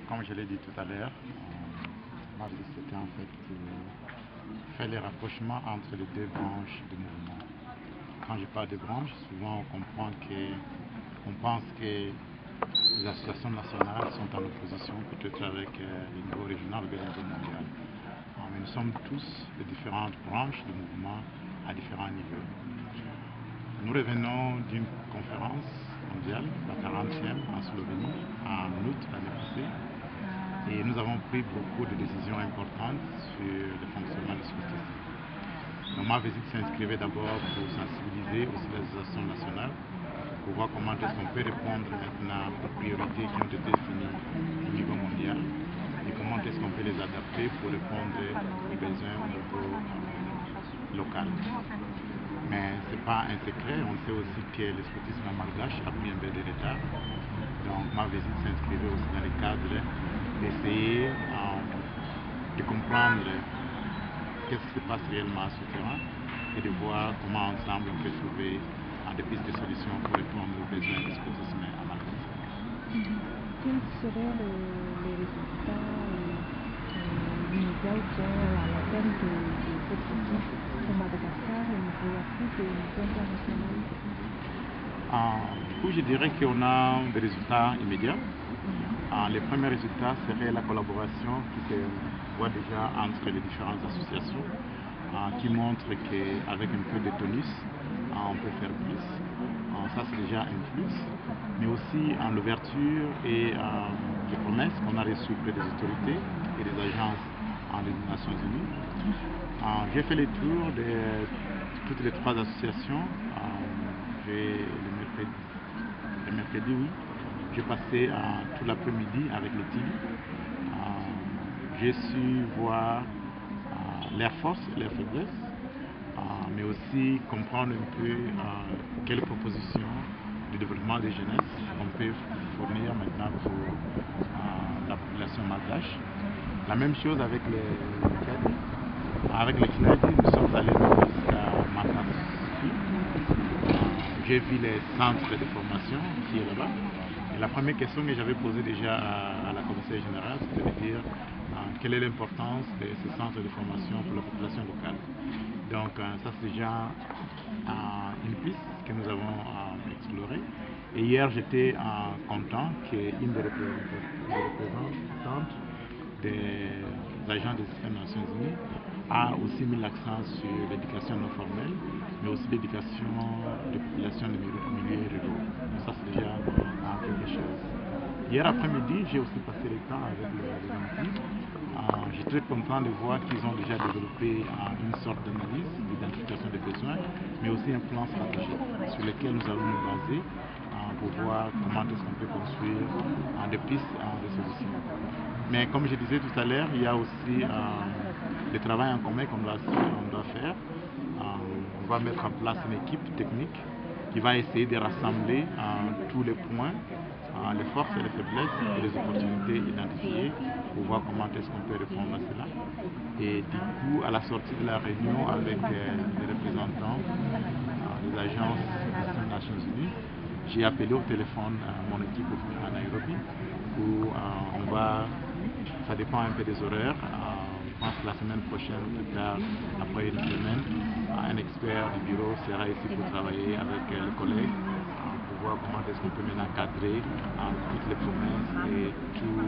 Comme je l'ai dit tout à l'heure, ma visite c'était en fait pour faire les rapprochements entre les deux branches du mouvement. Quand je parle de branches, souvent on pense que les associations nationales sont en opposition peut-être avec les niveaux régional ou bien les niveaux mondial. Mais nous sommes tous de différentes branches du mouvement à différents niveaux. Nous revenons d'une conférence mondiale, la 40e en Slovénie, en août l'année passée, et nous avons pris beaucoup de décisions importantes sur le fonctionnement du scoutisme. Donc ma visite s'inscrivait d'abord pour sensibiliser aussi les associations nationales, pour voir comment est-ce qu'on peut répondre maintenant aux priorités qui ont été définies au niveau mondial et comment est-ce qu'on peut les adapter pour répondre aux besoins au niveau local. Mais ce n'est pas un secret, on sait aussi que le scoutisme malgache a pris un peu de retard. Donc ma visite s'inscrivait aussi dans le cadre d'essayer de comprendre qu'est-ce qui se passe réellement sur le terrain et de voir comment ensemble on peut trouver des pistes de solutions pour répondre aux besoins du scoutisme à Madagascar. Quels seraient les résultats immédiats ou bien à la peine de cette visite au Madagascar au niveau Afrique et au niveau international? Du coup, je dirais qu'on a des résultats immédiats. Les premiers résultats seraient la collaboration qui se voit déjà entre les différentes associations, qui montrent qu'avec un peu de tonus, on peut faire plus. Ça, c'est déjà un plus. Mais aussi l'ouverture et les promesses qu'on a reçues auprès des autorités et des agences des Nations Unies. J'ai fait le tour de toutes les trois associations. Le mercredi, oui. J'ai passé tout l'après-midi avec les teams. J'ai su voir leurs forces et leurs faiblesses, mais aussi comprendre un peu quelles propositions de développement des jeunesses on peut fournir maintenant pour la population malgache. La même chose avec les Kinadi. Avec les Kinadi, nous sommes allés jusqu'à Matassi. J'ai vu les centres de formation qui est là-bas. Et la première question que j'avais posée déjà à la commissaire générale, c'était de dire quelle est l'importance de ces centres de formation pour la population locale. Donc ça c'est déjà une piste que nous avons explorée. Et hier j'étais content qu'une des représentantes des agents des systèmes des Nations Unies a aussi mis l'accent sur l'éducation non formelle, mais aussi l'éducation des populations de milieux ruraux. Donc ça c'est déjà quelque chose. Hier après-midi, j'ai aussi passé le temps avec les Antilles. Je suis très content de voir qu'ils ont déjà développé une sorte d'analyse, d'identification des besoins, mais aussi un plan stratégique sur lequel nous allons nous baser pour voir comment est-ce qu'on peut construire des pistes de solutions. Mais comme je disais tout à l'heure, il y a aussi le travail en commun qu'on doit faire. On va mettre en place une équipe technique qui va essayer de rassembler tous les points, les forces et les faiblesses et les opportunités identifiées pour voir comment est-ce qu'on peut répondre à cela. Et du coup, à la sortie de la réunion avec les représentants des agences des Nations Unies, j'ai appelé au téléphone mon équipe à Nairobi où ça dépend un peu des horaires. Je pense que la semaine prochaine ou plus tard, après une semaine, un expert du bureau sera ici pour travailler avec les collègues pour voir comment est-ce qu'on peut maintenant encadrer toutes les promesses et tout